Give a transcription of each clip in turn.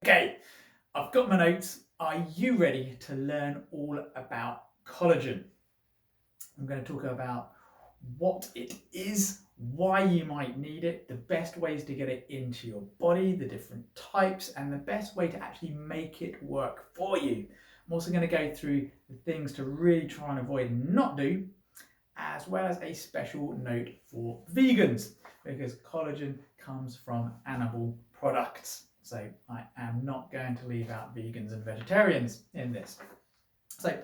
Okay, I've got my notes. Are you ready to learn all about collagen? I'm going to talk about what it is, why you might need it, the best ways to get it into your body, the different types, and the best way to actually make it work for you. I'm also going to go through the things to really try and avoid and not do, as well as a special note for vegans, because collagen comes from animal products. So I am not going to leave out vegans and vegetarians in this. So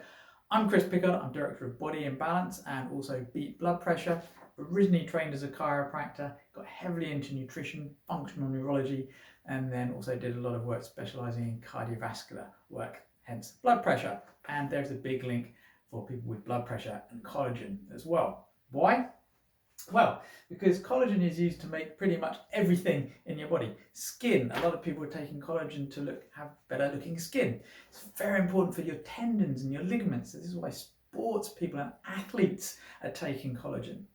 I'm Chris Pickard, I'm Director of Body Imbalance and also Beat Blood Pressure. Originally trained as a chiropractor, got heavily into nutrition, functional neurology, and then also did a lot of work specialising in cardiovascular work, hence blood pressure. And there's a big link for people with blood pressure and collagen as well. Why? Well, because collagen is used to make pretty much everything in your body. Skin, a lot of people are taking collagen to have better looking skin. It's very important for your tendons and your ligaments. This is why sports people and athletes are taking collagen.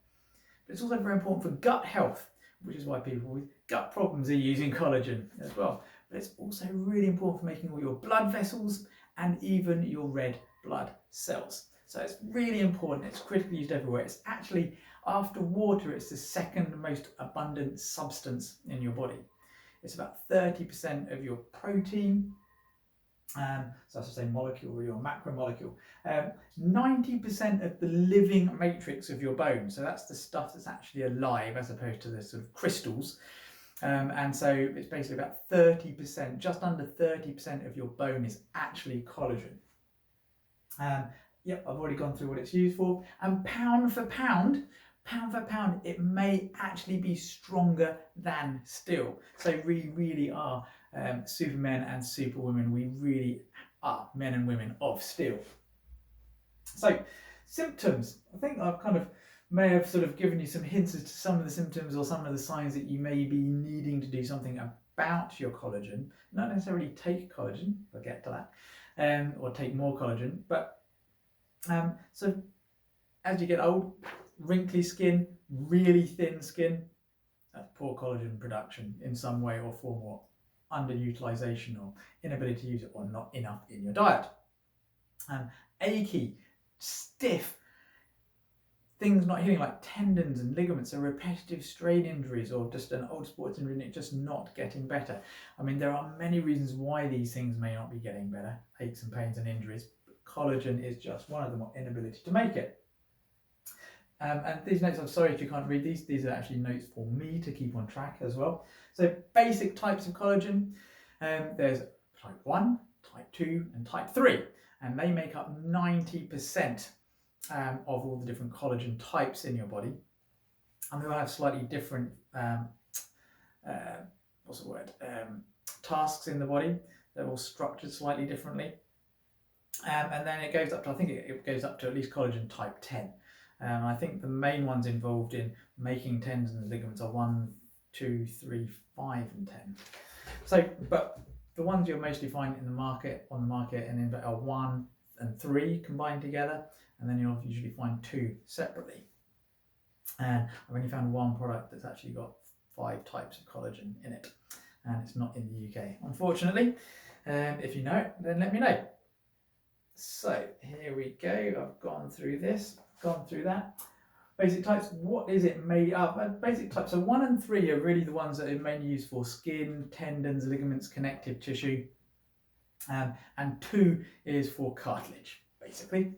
But it's also very important for gut health, which is why people with gut problems are using collagen as well. But it's also really important for making all your blood vessels and even your red blood cells. So it's really important. It's critically used everywhere. It's actually, after water, it's the second most abundant substance in your body. It's about 30% of your protein, so that's to say molecule or your macromolecule. 90% of the living matrix of your bone. So that's the stuff that's actually alive as opposed to the sort of crystals. And so it's basically about 30%, just under 30% of your bone is actually collagen. Yep, I've already gone through what it's used for. And pound for pound, it may actually be stronger than steel. So we really are supermen and superwomen. We really are men and women of steel. So symptoms, I think I've may have sort of given you some hints as to some of the symptoms or some of the signs that you may be needing to do something about your collagen. Not necessarily take collagen, we'll get to that, or take more collagen, but so as you get old, wrinkly skin, really thin skin, that's poor collagen production in some way or form, or underutilization or inability to use it, or not enough in your diet. Achy, stiff, things not healing like tendons and ligaments, or repetitive strain injuries, or just an old sports injury just not getting better. I mean, there are many reasons why these things may not be getting better, aches and pains and injuries. Collagen is just one of them, or inability to make it. And these notes, I'm sorry if you can't read these are actually notes for me to keep on track as well. So basic types of collagen, there's type 1, type 2 and type 3, and they make up 90% of all the different collagen types in your body. And they all have slightly different tasks in the body. They're all structured slightly differently. And then it goes up to, I think it goes up to at least collagen type 10. I think the main ones involved in making tendons and ligaments are 1, 2, 3, 5 and 10. So, but the ones you'll mostly find on the market and are 1 and 3 combined together, and then you'll usually find 2 separately. And I've only found one product that's actually got 5 types of collagen in it, and it's not in the UK, unfortunately. If you know it, then let me know. So here we go. I've gone through this, gone through that. Basic types, what is it made of? Basic types, so 1 and 3 are really the ones that are mainly used for skin, tendons, ligaments, connective tissue. And 2 is for cartilage, basically.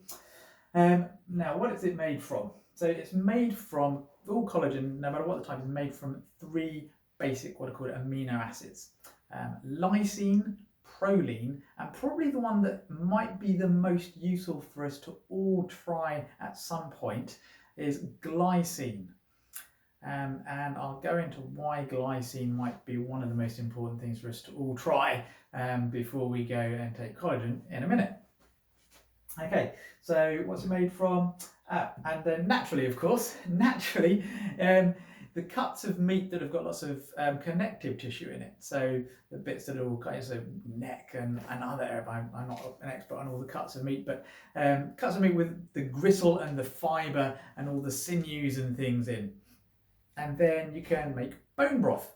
Now, what is it made from? So it's made from, all collagen, no matter what the type, is made from 3 basic, what are called amino acids. Lysine, proline, and probably the one that might be the most useful for us to all try at some point is glycine. And I'll go into why glycine might be one of the most important things for us to all try before we go and take collagen in a minute. Okay, so what's it made from? And then naturally, of course, the cuts of meat that have got lots of connective tissue in it. So the bits that are all kind of neck and other areas. I'm not an expert on all the cuts of meat, but cuts of meat with the gristle and the fibre and all the sinews and things in. And then you can make bone broth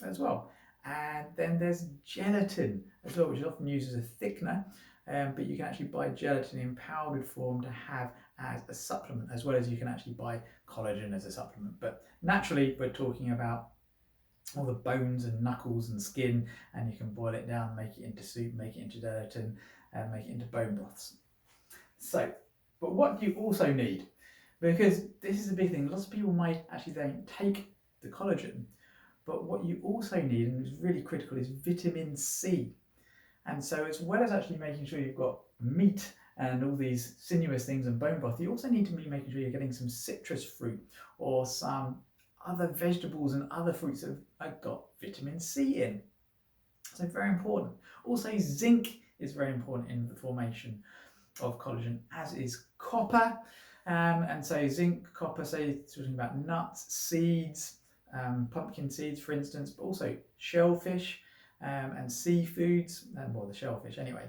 as well. And then there's gelatin as well, which is often used as a thickener, but you can actually buy gelatin in powdered form to have as a supplement, as well as you can actually buy collagen as a supplement. But naturally, we're talking about all the bones and knuckles and skin, and you can boil it down, make it into soup, make it into gelatin, and make it into bone broths. So, but what do you also need? Because this is a big thing. Lots of people might actually then take the collagen, but what you also need, and is really critical, is vitamin C. And so, as well as actually making sure you've got meat and all these sinuous things and bone broth, you also need to be making sure you're getting some citrus fruit or some other vegetables and other fruits that have got vitamin C in. So very important. Also, zinc is very important in the formation of collagen, as is copper. And so zinc, copper, so talking about nuts, seeds, pumpkin seeds, for instance, but also shellfish and seafoods, well, the shellfish anyway,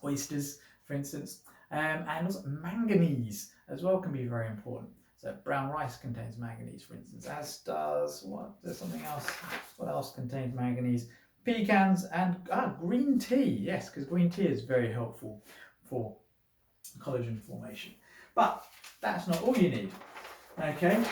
oysters, for instance, and also manganese as well can be very important. So brown rice contains manganese, for instance, as does, there's something else, what else contains manganese? Pecans and green tea, yes, because green tea is very helpful for collagen formation. But that's not all you need, okay?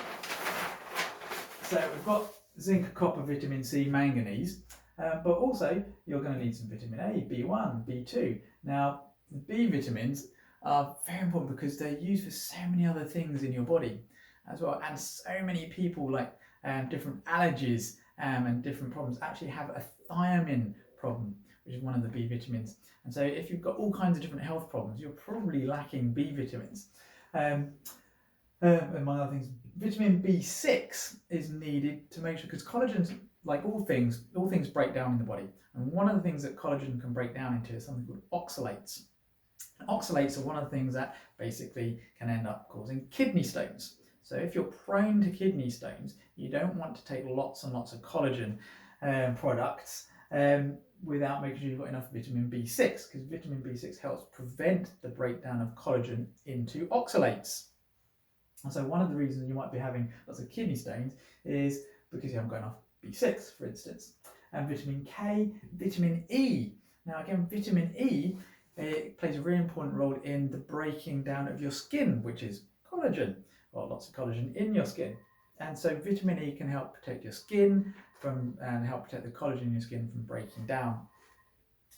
So we've got zinc, copper, vitamin C, manganese, but also you're going to need some vitamin A, B1, B2. Now, the B vitamins are very important because they're used for so many other things in your body as well, and so many people, like different allergies and different problems, actually have a thiamine problem, which is one of the B vitamins. And so if you've got all kinds of different health problems, you're probably lacking B vitamins. Among other things, vitamin B6 is needed to make sure, because collagen, like all things break down in the body. And one of the things that collagen can break down into is something called oxalates. Oxalates are one of the things that basically can end up causing kidney stones. So if you're prone to kidney stones, you don't want to take lots and lots of collagen products without making sure you've got enough vitamin B6, because vitamin B6 helps prevent the breakdown of collagen into oxalates. And so one of the reasons you might be having lots of kidney stones is because you haven't got enough B6, for instance. And vitamin K, vitamin E. Now again, vitamin E, it plays a really important role in the breaking down of your skin, which is collagen, or lots of collagen in your skin. And so vitamin E can help protect your skin from, and help protect the collagen in your skin from breaking down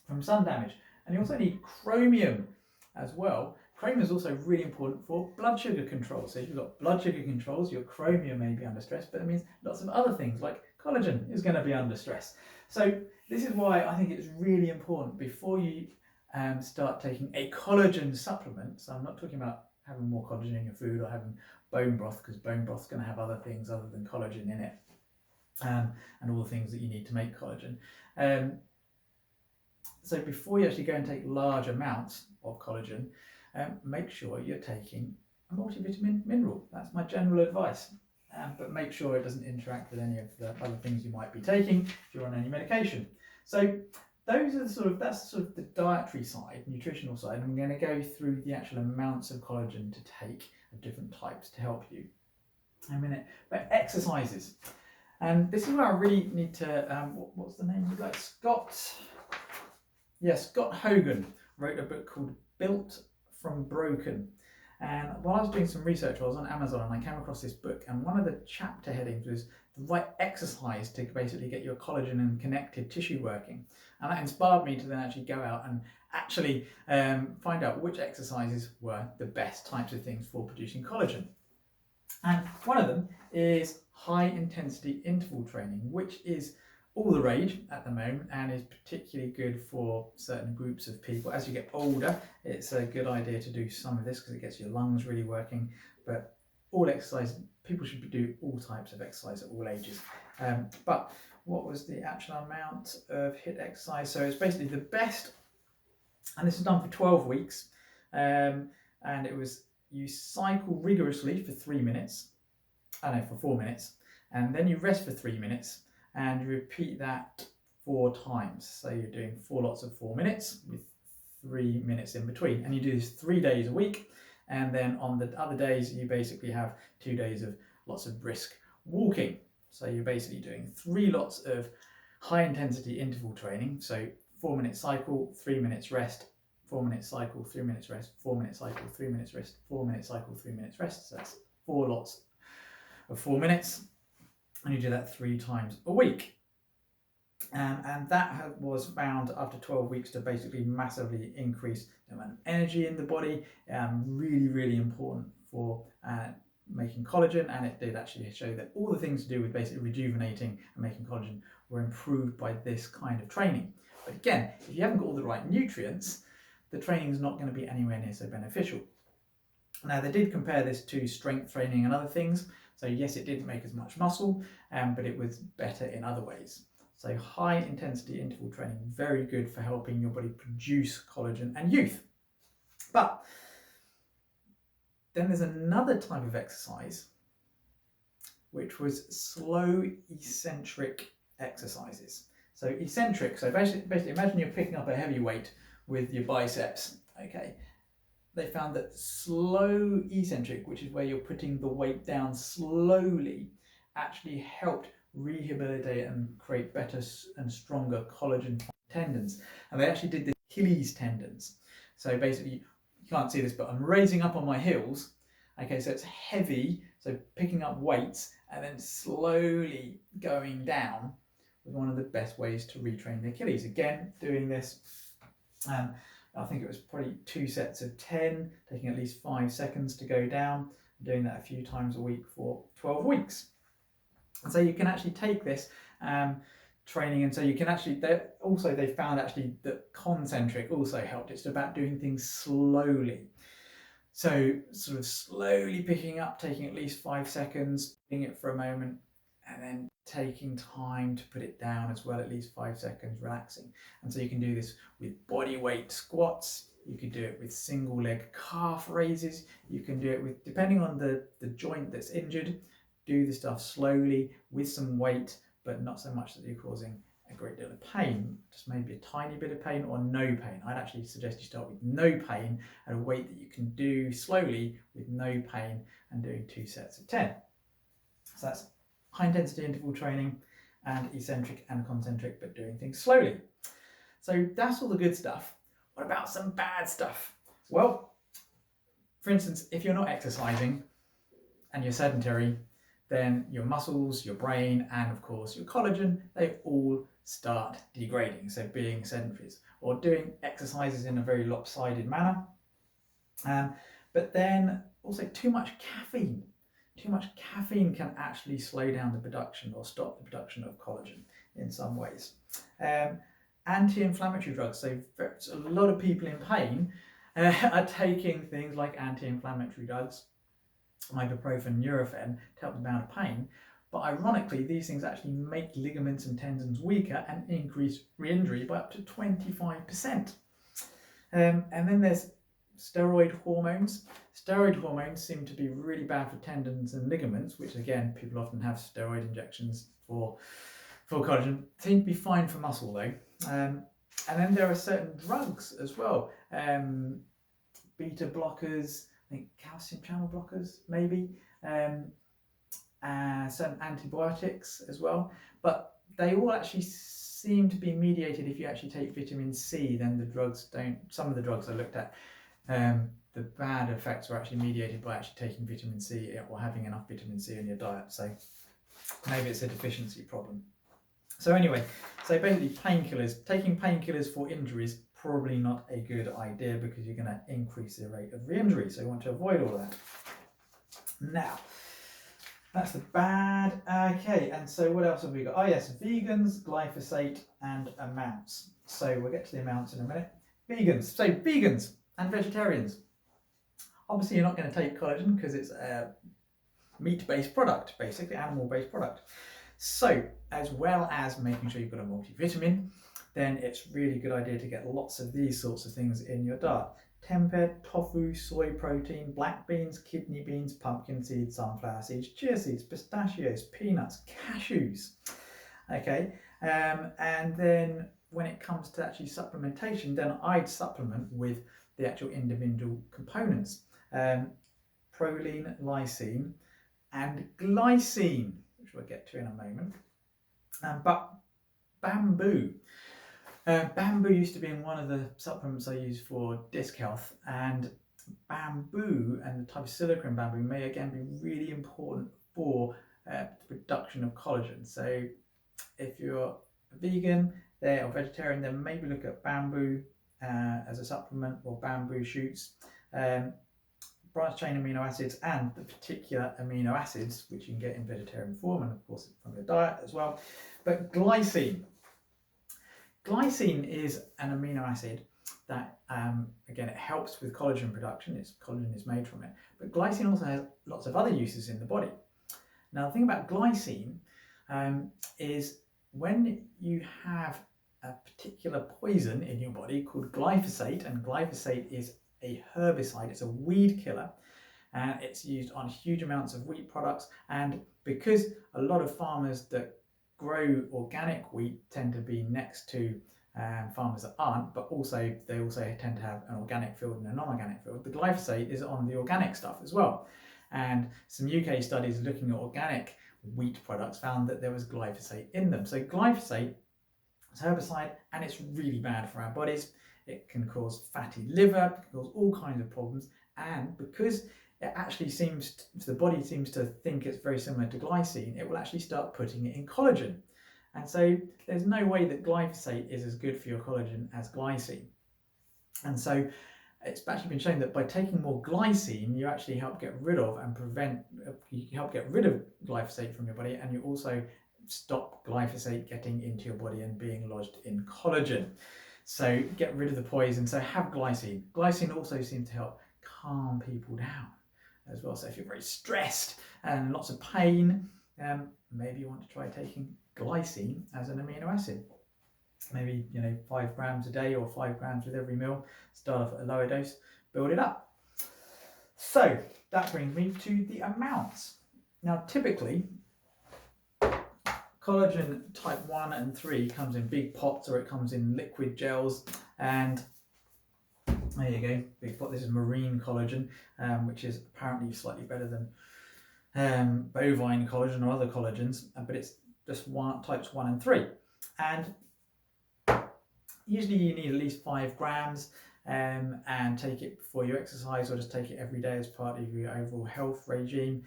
from sun damage. And you also need chromium as well. Chromium is also really important for blood sugar control. So if you've got blood sugar controls, your chromium may be under stress, but it means lots of other things like collagen is going to be under stress. So this is why I think it's really important before you start taking a collagen supplement. So I'm not talking about having more collagen in your food or having bone broth, because bone broth is going to have other things other than collagen in it, and all the things that you need to make collagen. So before you actually go and take large amounts of collagen, make sure you're taking a multivitamin mineral. That's my general advice. But make sure it doesn't interact with any of the other things you might be taking if you're on any medication. So those are that's the dietary side, nutritional side. I'm going to go through the actual amounts of collagen to take of different types to help you in a minute. But exercises, and this is where I really need to. What's the name of the guy? Scott Hogan wrote a book called Built from Broken. And while I was doing some research, I was on Amazon and I came across this book, and one of the chapter headings was the right exercise to basically get your collagen and connective tissue working. And that inspired me to then actually go out and actually find out which exercises were the best types of things for producing collagen. And one of them is high intensity interval training, which is all the rage at the moment and is particularly good for certain groups of people. As you get older, it's a good idea to do some of this because it gets your lungs really working. But all exercise, people should do all types of exercise at all ages. But what was the actual amount of HIIT exercise? So it's basically the best, and this is done for 12 weeks. And it was, you cycle rigorously for 4 minutes, and then you rest for 3 minutes. And you repeat that 4 times. So you're doing 4 lots of 4 minutes with 3 minutes in between. And you do this 3 days a week. And then on the other days, you basically have 2 days of lots of brisk walking. So you're basically doing 3 lots of high intensity interval training, so 4-minute cycle, 3 minutes rest, 4-minute cycle, 3 minutes rest, 4-minute cycle, 3 minutes rest, 4-minute cycle, 3 minutes rest. So that's 4 lots of 4 minutes, and you do that 3 times a week. And that was found after 12 weeks to basically massively increase the amount of energy in the body. Really, really important for making collagen, and it did actually show that all the things to do with basically rejuvenating and making collagen were improved by this kind of training. But again, if you haven't got all the right nutrients, the training is not going to be anywhere near so beneficial. Now, they did compare this to strength training and other things. So yes, it didn't make as much muscle, but it was better in other ways. So high intensity interval training, very good for helping your body produce collagen and youth. But then there's another type of exercise, which was slow eccentric exercises. So eccentric, so basically imagine you're picking up a heavy weight with your biceps, okay? They found that slow eccentric, which is where you're putting the weight down slowly, actually helped rehabilitate and create better and stronger collagen tendons. And they actually did the Achilles tendons. So basically, you can't see this, but I'm raising up on my heels. Okay, so it's heavy, so picking up weights and then slowly going down was one of the best ways to retrain the Achilles. Again, doing this, I think it was probably 2 sets of 10, taking at least 5 seconds to go down, doing that a few times a week for 12 weeks. And so you can actually take this training, and so you can actually, they found actually that concentric also helped. It's about doing things slowly. So sort of slowly picking up, taking at least 5 seconds, doing it for a moment, and then taking time to put it down as well, at least 5 seconds, relaxing. And so you can do this with body weight squats, you can do it with single leg calf raises, you can do it with, depending on the joint that's injured, do the stuff slowly with some weight, but not so much that you're causing a great deal of pain, just maybe a tiny bit of pain or no pain. I'd actually suggest you start with no pain at a weight that you can do slowly with no pain and doing 2 sets of 10. So that's high intensity interval training and eccentric and concentric, but doing things slowly. So that's all the good stuff. What about some bad stuff? Well, for instance, if you're not exercising and you're sedentary, then your muscles, your brain, and of course your collagen, they all start degrading. So being sedentaries or doing exercises in a very lopsided manner. But then also too much caffeine. Too much caffeine can actually slow down the production or stop the production of collagen in some ways. Anti-inflammatory drugs. So a lot of people in pain are taking things like anti-inflammatory drugs, ibuprofen, Nurofen, to help them out of pain. But ironically, these things actually make ligaments and tendons weaker and increase re-injury by up to 25%. And then there's steroid hormones. Steroid hormones seem to be really bad for tendons and ligaments, which again, people often have steroid injections for collagen. Seem to be fine for muscle though. And then there are certain drugs as well. Beta blockers, I think calcium channel blockers maybe, certain antibiotics as well, but they all actually seem to be mediated. If you actually take vitamin C, then the drugs don't, some of the drugs I looked at, the bad effects were actually mediated by actually taking vitamin C or having enough vitamin C in your diet, so maybe it's a deficiency problem. So anyway, so basically painkillers, taking painkillers for injuries, probably not a good idea because you're going to increase the rate of re-injury. So you want to avoid all that. Now, that's the bad. Okay, and so what else have we got? Oh yes, vegans, glyphosate, and amounts. So we'll get to the amounts in a minute. Vegans. So vegans and vegetarians. Obviously, you're not going to take collagen because it's a meat-based product, basically animal-based product. So, as well as making sure you've got a multivitamin, then it's really good idea to get lots of these sorts of things in your diet. Tempeh, tofu, soy protein, black beans, kidney beans, pumpkin seeds, sunflower seeds, chia seeds, pistachios, peanuts, cashews. Okay, and then when it comes to actually supplementation, then I'd supplement with the actual individual components. Proline, lysine, and glycine, which we'll get to in a moment. But bamboo. Bamboo used to be in one of the supplements I use for disc health, and bamboo and the type of silica in bamboo may again be really important for the production of collagen. So if you're a vegan or vegetarian, then maybe look at bamboo as a supplement, or bamboo shoots. Branched chain amino acids and the particular amino acids which you can get in vegetarian form, and of course from your diet as well. But glycine is an amino acid that again, it helps with collagen production. Collagen is made from it, but glycine also has lots of other uses in the body. Now the thing about glycine is when you have a particular poison in your body called glyphosate, and glyphosate is a herbicide, it's a weed killer, and it's used on huge amounts of wheat products. And because a lot of farmers that grow organic wheat tend to be next to farmers that aren't, but they also tend to have an organic field and a non-organic field, the glyphosate is on the organic stuff as well. And some UK studies looking at organic wheat products found that there was glyphosate in them. So glyphosate is a herbicide, and it's really bad for our bodies. It can cause fatty liver, it can cause all kinds of problems, and because it actually the body seems to think it's very similar to glycine, it will actually start putting it in collagen. And so there's no way that glyphosate is as good for your collagen as glycine. And so it's actually been shown that by taking more glycine, you actually help get rid of glyphosate from your body, and you also stop glyphosate getting into your body and being lodged in collagen. So get rid of the poison, so have glycine. Glycine also seems to help calm people down as well. So if you're very stressed and lots of pain, maybe you want to try taking glycine as an amino acid. Maybe 5 grams a day, or 5 grams with every meal. Start off at a lower dose, build it up. So that brings me to the amounts. Now typically collagen type 1 and 3 comes in big pots, or it comes in liquid gels, and there you go, big pot. This is marine collagen, which is apparently slightly better than bovine collagen or other collagens, but it's just types 1 and 3. And usually you need at least 5 grams, and take it before you exercise, or just take it every day as part of your overall health regime.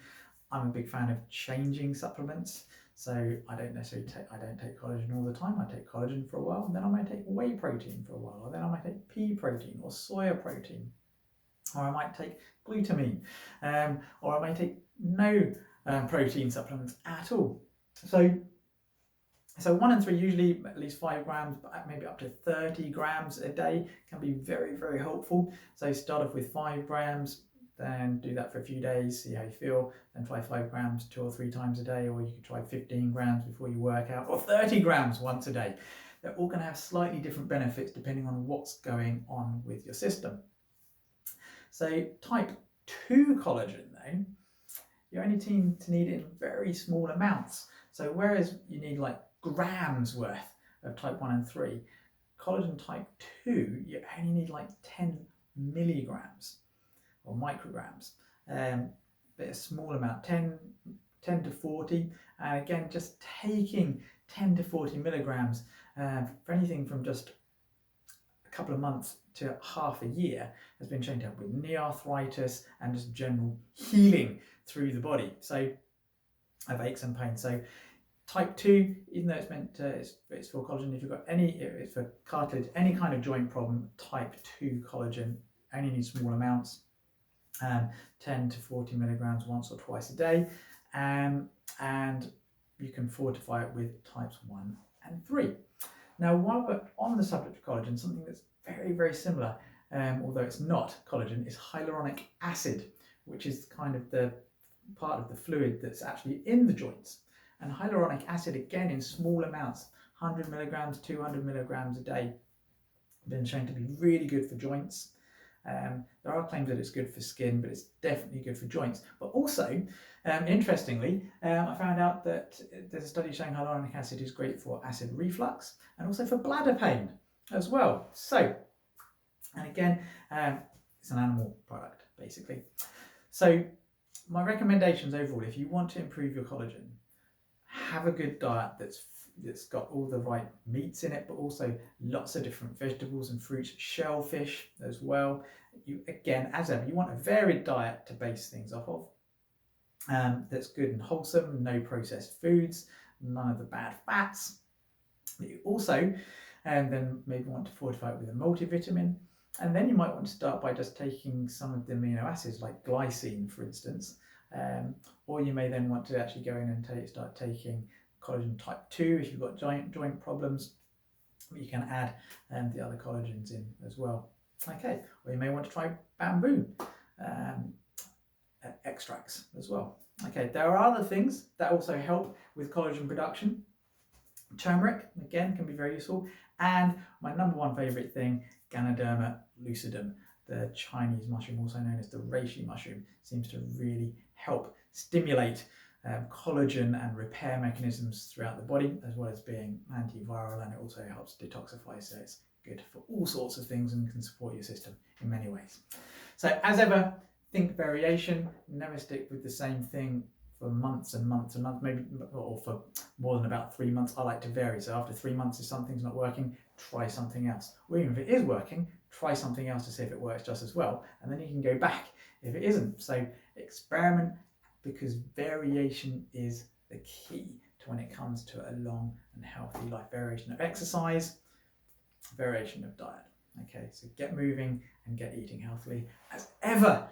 I'm a big fan of changing supplements. So I don't take collagen all the time. I take collagen for a while, and then I might take whey protein for a while, or then I might take pea protein or soya protein, or I might take glutamine, or I might take no protein supplements at all. So 1 and 3 usually at least 5 grams, but maybe up to 30 grams a day can be very, very helpful. So start off with 5 grams, then do that for a few days, see how you feel, then try 5 grams 2 or 3 times a day, or you could try 15 grams before you work out, or 30 grams once a day. They're all going to have slightly different benefits depending on what's going on with your system. So type 2 collagen though, you only tend to need it in very small amounts. So whereas you need like grams worth of type 1 and 3, collagen type 2, you only need like 10 milligrams or micrograms, but a small amount, 10 to 40, and again just taking 10 to 40 milligrams for anything from just a couple of months to half a year has been shown to help with knee arthritis and just general healing through the body, so of aches and pains. So type 2, even though it's meant to, it's for collagen, if you've got it's for cartilage, any kind of joint problem, type 2 collagen only needs small amounts, 10 to 40 milligrams once or twice a day, and you can fortify it with types 1 and 3. Now, while we're on the subject of collagen, something that's very, very similar, although it's not collagen, is hyaluronic acid, which is kind of the part of the fluid that's actually in the joints. And hyaluronic acid, again, in small amounts, 100 milligrams, 200 milligrams a day, been shown to be really good for joints. There are claims that it's good for skin, but it's definitely good for joints. But also, interestingly, I found out that there's a study showing hyaluronic acid is great for acid reflux and also for bladder pain as well. So, and again, it's an animal product, basically. So my recommendations overall, if you want to improve your collagen, have a good diet that's it's got all the right meats in it, but also lots of different vegetables and fruits, shellfish as well. You, again, as ever, you want a varied diet to base things off of. That's good and wholesome, no processed foods, none of the bad fats. You also then maybe want to fortify it with a multivitamin. And then you might want to start by just taking some of the amino acids like glycine, for instance. Or you may then want to actually go in and start taking collagen type 2 if you've got joint problems. You can add the other collagens in as well. Okay, or you may want to try bamboo extracts as well. Okay, there are other things that also help with collagen production. Turmeric, again, can be very useful. And my number one favourite thing, Ganoderma lucidum, the Chinese mushroom, also known as the reishi mushroom, seems to really help stimulate collagen and repair mechanisms throughout the body, as well as being antiviral, and it also helps detoxify, so it's good for all sorts of things and can support your system in many ways. So as ever, think variation, never stick with the same thing for months and months and months, maybe, or for more than about 3 months. I like to vary. So after 3 months, if something's not working, try something else. Or even if it is working, try something else to see if it works just as well. And then you can go back if it isn't. So experiment, because variation is the key to when it comes to a long and healthy life. Variation of exercise, variation of diet. Okay, so get moving and get eating healthily. As ever,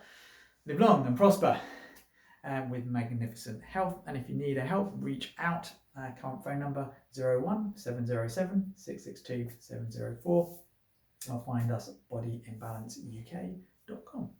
live long and prosper. With magnificent health. And if you need help, reach out. Current phone number 01 707 662 704. Or find us at bodyimbalanceuk.com.